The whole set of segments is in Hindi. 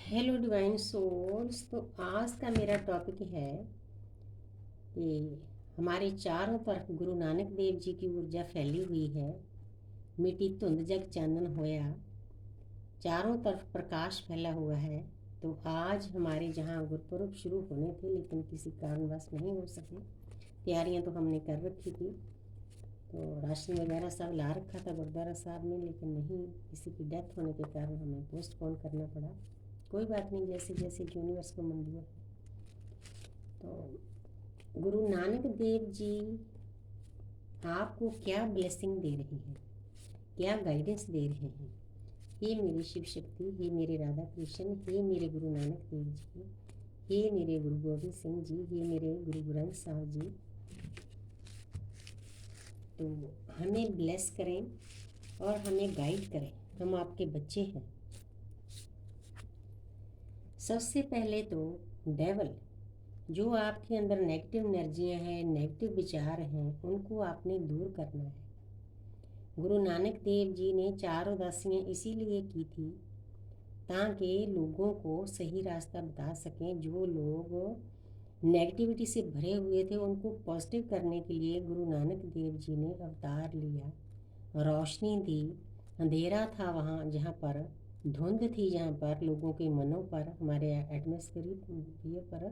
Hello divine souls. तो आज का मेरा टॉपिक है कि हमारे चारों तरफ गुरु नानक देव जी की ऊर्जा फैली हुई है। मिट्टी धुंध जग चानन होया, चारों तरफ प्रकाश फैला हुआ है। तो आज हमारे जहाँ गुरुपुरब शुरू होने थे लेकिन किसी कारणवश नहीं हो सके। तैयारियाँ तो हमने कर रखी थी, तो राशन वगैरह सब ला रखा था गुरुद्वारा साहब में, लेकिन नहीं, किसी की डेथ होने के कारण हमें पोस्टपोन करना पड़ा। कोई बात नहीं, जैसे जैसे यूनिवर्स को मंजूर है। तो गुरु नानक देव जी आपको क्या ब्लेसिंग दे रहे हैं, क्या गाइडेंस दे रहे हैं? हे मेरी शिव शक्ति, हे मेरे राधा कृष्ण, हे मेरे गुरु नानक देव जी, हे मेरे गुरु गोविंद सिंह जी, हे मेरे गुरु ग्रंथ साहब जी, तो हमें ब्लेस करें और हमें गाइड करें। हम आपके बच्चे हैं। सबसे पहले तो डेवल, जो आपके अंदर नेगेटिव एनर्जियाँ हैं, नेगेटिव विचार हैं, उनको आपने दूर करना है। गुरु नानक देव जी ने 4 उदासियाँ इसीलिए की थी ताकि लोगों को सही रास्ता बता सकें। जो लोग नेगेटिविटी से भरे हुए थे उनको पॉजिटिव करने के लिए गुरु नानक देव जी ने अवतार लिया, रोशनी दी। अंधेरा था वहाँ जहाँ पर, धुंध थी जहाँ पर, लोगों के मनों पर, हमारे एटमॉस्फेयर पर,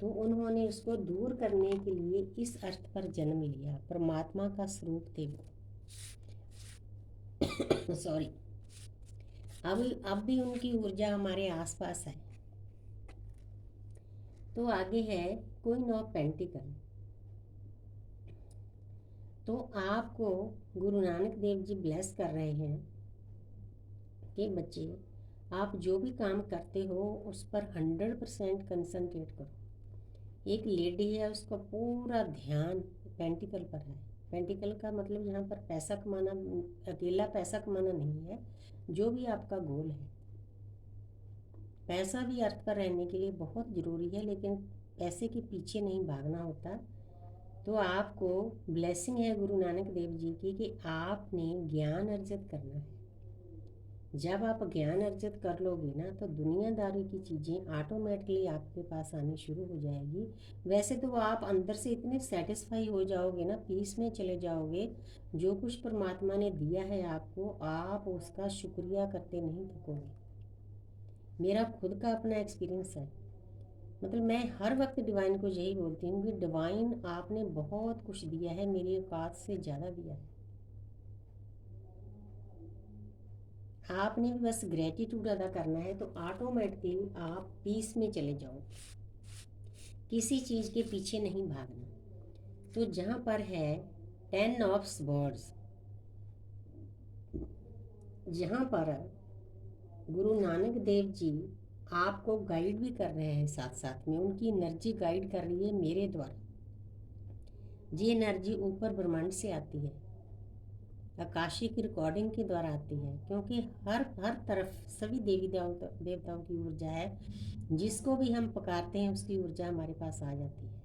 तो उन्होंने उसको दूर करने के लिए इस अर्थ पर जन्म लिया। परमात्मा का स्वरूप थे वो। सॉरी। अब भी उनकी ऊर्जा हमारे आसपास है। तो आगे है क्वीन ऑफ पेंटिकल। तो आपको गुरु नानक देव जी ब्लेस कर रहे हैं कि बच्चे, आप जो भी काम करते हो उस पर 100% कंसंट्रेट करो। एक लेडी है, उसका पूरा ध्यान पेंटिकल पर है। पेंटिकल का मतलब यहाँ पर पैसा कमाना, अकेला पैसा कमाना नहीं है। जो भी आपका गोल है, पैसा भी अर्थ पर रहने के लिए बहुत ज़रूरी है, लेकिन पैसे के पीछे नहीं भागना होता। तो आपको ब्लेसिंग है गुरु नानक देव जी की कि आपने ज्ञान अर्जित करना है। जब आप ज्ञान अर्जित कर लोगे ना, तो दुनियादारी की चीज़ें ऑटोमेटिकली आपके पास आनी शुरू हो जाएगी। वैसे तो आप अंदर से इतने सेटिस्फाई हो जाओगे ना, पीस में चले जाओगे। जो कुछ परमात्मा ने दिया है आपको, आप उसका शुक्रिया करते नहीं थकोगे। मेरा खुद का अपना एक्सपीरियंस है। मतलब मैं हर वक्त डिवाइन को यही बोलती हूँ कि डिवाइन आपने बहुत कुछ दिया है, मेरी औकात से ज़्यादा दिया है। आपने भी बस ग्रेटिट्यूड अदा करना है, तो ऑटोमेटिकली आप पीस में चले जाओ। किसी चीज़ के पीछे नहीं भागना। तो जहाँ पर है 10 ऑफ स्वॉर्ड्स, जहाँ पर गुरु नानक देव जी आपको गाइड भी कर रहे हैं, साथ साथ में उनकी एनर्जी गाइड कर रही है मेरे द्वारा। ये एनर्जी ऊपर ब्रह्मांड से आती है, आकाशीय की रिकॉर्डिंग के द्वारा आती है, क्योंकि हर हर तरफ सभी देवी देवताओं की ऊर्जा है। जिसको भी हम पुकारते हैं उसकी ऊर्जा हमारे पास आ जाती है।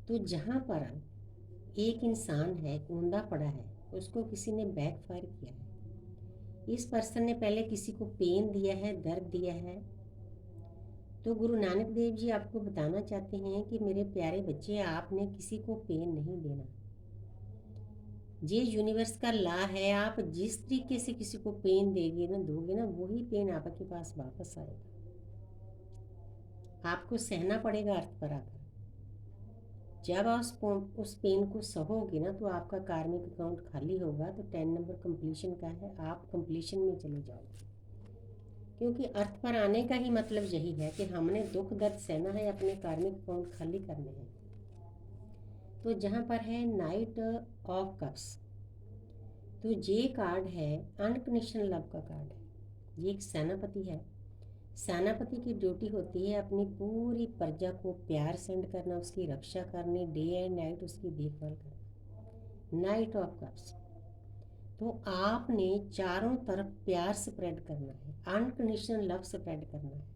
तो जहाँ पर एक इंसान है, ऊंधा पड़ा है, उसको किसी ने बैक फायर किया है, इस पर्सन ने पहले किसी को पेन दिया है, दर्द दिया है। तो गुरु नानक देव जी आपको बताना चाहते हैं कि मेरे प्यारे बच्चे, आपने किसी को पेन नहीं देना। ये यूनिवर्स का लॉ है। आप जिस तरीके से किसी को पेन दोगे ना, वही पेन आपके पास वापस आएगा। आपको सहना पड़ेगा अर्थ पर आकर। जब आप उस पेन को सहोगे ना, तो आपका कार्मिक अकाउंट खाली होगा। तो 10 नंबर कंप्लीशन का है, आप कंप्लीशन में चले जाओगे। क्योंकि अर्थ पर आने का ही मतलब यही है कि हमने दुख दर्द सहना है, अपने कार्मिक अकाउंट खाली करने हैं। तो जहाँ पर है नाइट ऑफ कप्स, तो ये कार्ड है अनकंडीशनल लव का कार्ड है। ये एक सेनापति है। सेनापति की ड्यूटी होती है अपनी पूरी प्रजा को प्यार सेंड करना, उसकी रक्षा करनी, डे एंड नाइट उसकी देखभाल करना। नाइट ऑफ कप्स, तो आपने चारों तरफ प्यार स्प्रेड करना है, अनकंडीशनल लव स्प्रेड करना है।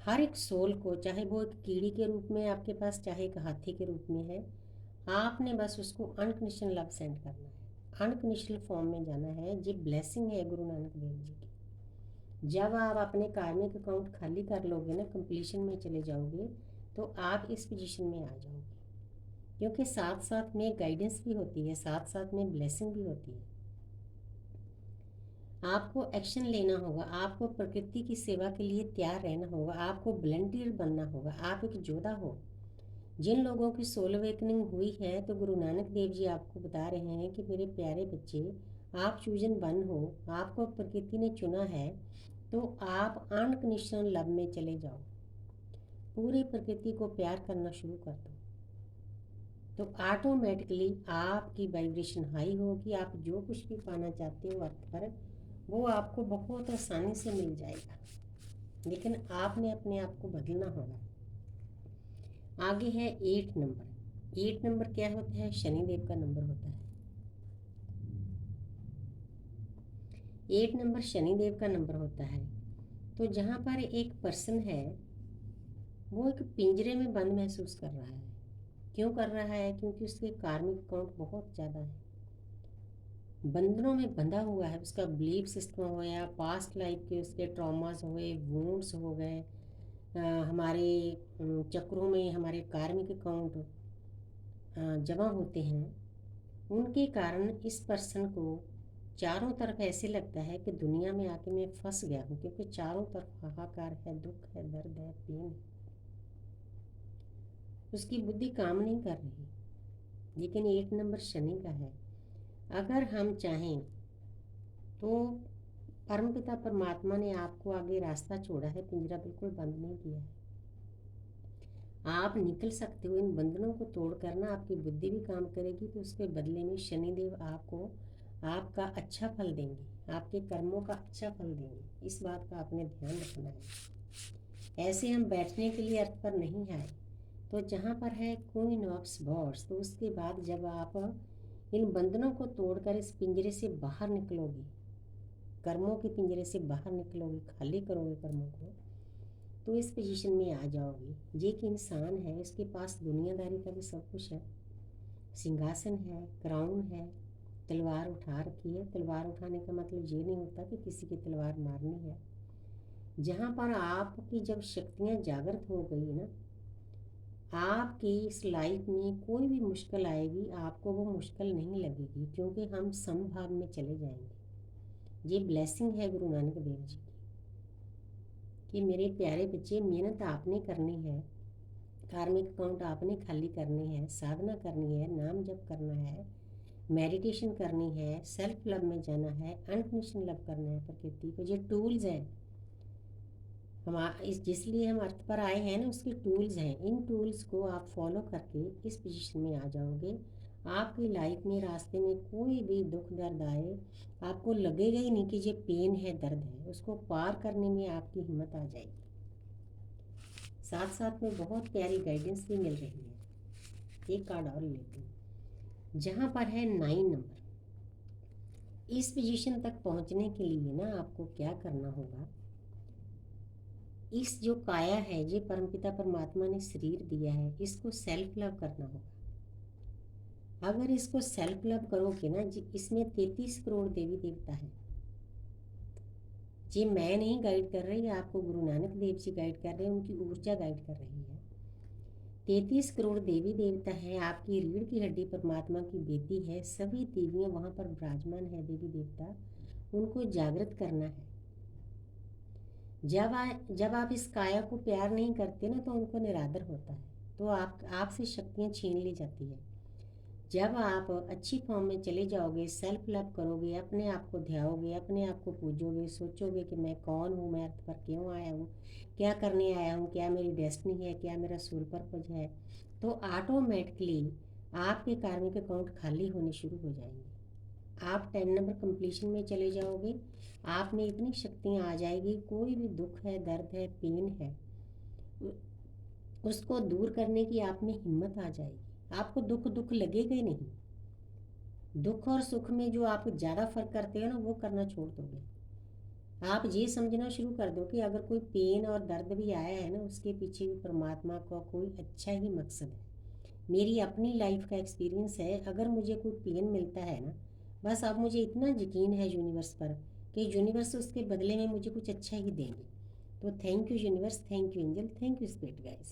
हर एक सोल को, चाहे वो एक कीड़ी के रूप में आपके पास, चाहे एक हाथी के रूप में है, आपने बस उसको अनकंडीशनल लव सेंड करना है, अनकंडीशनल फॉर्म में जाना है। ये ब्लेसिंग है गुरु नानक देव जी की। जब आप अपने कार्मिक अकाउंट खाली कर लोगे ना, कंप्लीशन में चले जाओगे, तो आप इस पोजीशन में आ जाओगे, क्योंकि साथ साथ में गाइडेंस भी होती है, साथ साथ में ब्लेसिंग भी होती है। आपको एक्शन लेना होगा, आपको प्रकृति की सेवा के लिए तैयार रहना होगा, आपको वॉलंटियर बनना होगा, आप एक योद्धा हो। जिन लोगों की सोल अवेकनिंग हुई है, तो गुरु नानक देव जी आपको बता रहे हैं कि मेरे प्यारे बच्चे, आप चूजन वन हो, आपको प्रकृति ने चुना है, तो आप अनकंडीशनल लव में चले जाओ, पूरी प्रकृति को प्यार करना शुरू कर दो, तो ऑटोमेटिकली आपकी वाइब्रेशन हाई होगी। आप जो कुछ भी पाना चाहते हो अर्थ पर, वो आपको बहुत आसानी से मिल जाएगा, लेकिन आपने अपने आप को बदलना होगा। आगे है 8 नंबर। 8 नंबर क्या होता है? शनिदेव का नंबर होता है। 8 नंबर शनिदेव का नंबर होता है। तो जहाँ पर एक पर्सन है, वो एक पिंजरे में बंद महसूस कर रहा है। क्यों कर रहा है? क्योंकि उसके कार्मिक अकाउंट बहुत ज़्यादा है, बंधनों में बंधा हुआ है। उसका बिलीफ सिस्टम हो गया, पास्ट लाइफ के उसके ट्रॉमास हो गए, वुंड्स हो गए, हमारे चक्रों में हमारे कार्मिक अकाउंट जमा होते हैं। उनके कारण इस पर्सन को चारों तरफ ऐसे लगता है कि दुनिया में आके मैं फंस गया हूँ, क्योंकि चारों तरफ हाहाकार है, दुख है, दर्द है, पेन है। उसकी बुद्धि काम नहीं कर रही। लेकिन 8 नंबर शनि का है। अगर हम चाहें तो परमपिता परमात्मा ने आपको आगे रास्ता छोड़ा है, पिंजरा बिल्कुल बंद नहीं किया है। आप निकल सकते हो इन बंधनों को तोड़कर ना, आपकी बुद्धि भी काम करेगी, तो उसके बदले में शनिदेव आपको आपका अच्छा फल देंगे, आपके कर्मों का अच्छा फल देंगे। इस बात का आपने ध्यान रखना है। ऐसे हम बैठने के लिए अर्थ पर नहीं आए। तो जहाँ पर है क्वीन ऑफ स्वॉर्ड्स, तो उसके बाद जब आप इन बंधनों को तोड़कर इस पिंजरे से बाहर निकलोगे, कर्मों के पिंजरे से बाहर निकलोगे, खाली करोगे कर्मों को, तो इस पोजीशन में आ जाओगे। ये एक इंसान है, इसके पास दुनियादारी का भी सब कुछ है, सिंहासन है, क्राउन है, तलवार उठा रखी है। तलवार उठाने का मतलब ये नहीं होता कि किसी की तलवार मारनी है। जहाँ पर आपकी जब शक्तियाँ जागृत हो गई ना, आपकी इस लाइफ में कोई भी मुश्किल आएगी, आपको वो मुश्किल नहीं लगेगी, क्योंकि हम समभाव में चले जाएंगे। ये ब्लेसिंग है गुरु नानक देव जी की, कि मेरे प्यारे बच्चे, मेहनत आपने करनी है, कार्मिक अकाउंट आपने खाली करने हैं, साधना करनी है, नाम जप करना है, मेडिटेशन करनी है, सेल्फ लव में जाना है, अनकंडीशनल लव करना है प्रकृति को। ये टूल्स हैं हम इस जिसलिए हम अर्थ पर आए हैं ना, उसके टूल्स हैं। इन टूल्स को आप फॉलो करके इस पोजीशन में आ जाओगे। आपकी लाइफ में रास्ते में कोई भी दुख दर्द आए, आपको लगेगा ही नहीं कि ये पेन है, दर्द है। उसको पार करने में आपकी हिम्मत आ जाएगी। साथ साथ में बहुत प्यारी गाइडेंस भी मिल रही है। एक कार्ड और लेती हूँ। जहाँ पर है 9 नंबर, इस पोजीशन तक पहुँचने के लिए ना आपको क्या करना होगा? इस जो काया है, ये परमपिता परमात्मा ने शरीर दिया है, इसको सेल्फ लव करना होगा। अगर इसको सेल्फ लव करोगे ना, इसमें 33 करोड़ देवी देवता है। ये मैं नहीं गाइड कर रही, आपको गुरु नानक देव जी गाइड कर रहे हैं, उनकी ऊर्जा गाइड कर रही है। 33 करोड़ देवी देवता है। आपकी रीढ़ की हड्डी परमात्मा की बेटी है। सभी देवियाँ वहाँ पर विराजमान है, देवी देवता, उनको जागृत करना है। जब आप इस काया को प्यार नहीं करते ना, तो उनको निरादर होता है, तो आपसे शक्तियाँ छीन ली जाती है। जब आप अच्छी फॉर्म में चले जाओगे, सेल्फ लव करोगे, अपने आप को ध्याओगे, अपने आप को पूजोगे, सोचोगे कि मैं कौन हूँ, मैं अर्थ पर क्यों आया हूँ, क्या करने आया हूँ, क्या मेरी डेस्टिनी है, क्या मेरा सोल पर्पज है, तो ऑटोमेटिकली आपके कार्मिक अकाउंट खाली होने शुरू हो जाएंगे। आप 10 नंबर कंप्लीशन में चले जाओगे। आप में इतनी शक्तियाँ आ जाएगी, कोई भी दुख है, दर्द है, पेन है, उसको दूर करने की आप में हिम्मत आ जाएगी। आपको दुख लगेगा ही नहीं। दुख और सुख में जो आप ज़्यादा फर्क करते हो ना, वो करना छोड़ दोगे। आप ये समझना शुरू कर दो कि अगर कोई पेन और दर्द भी आया है ना, उसके पीछे भी परमात्मा का कोई अच्छा ही मकसद है। मेरी अपनी लाइफ का एक्सपीरियंस है। अगर मुझे कोई पेन मिलता है ना, बस अब मुझे इतना यकीन है यूनिवर्स पर कि यूनिवर्स उसके बदले में मुझे कुछ अच्छा ही देंगे। तो thank you universe, thank you angel, thank you spirit guys.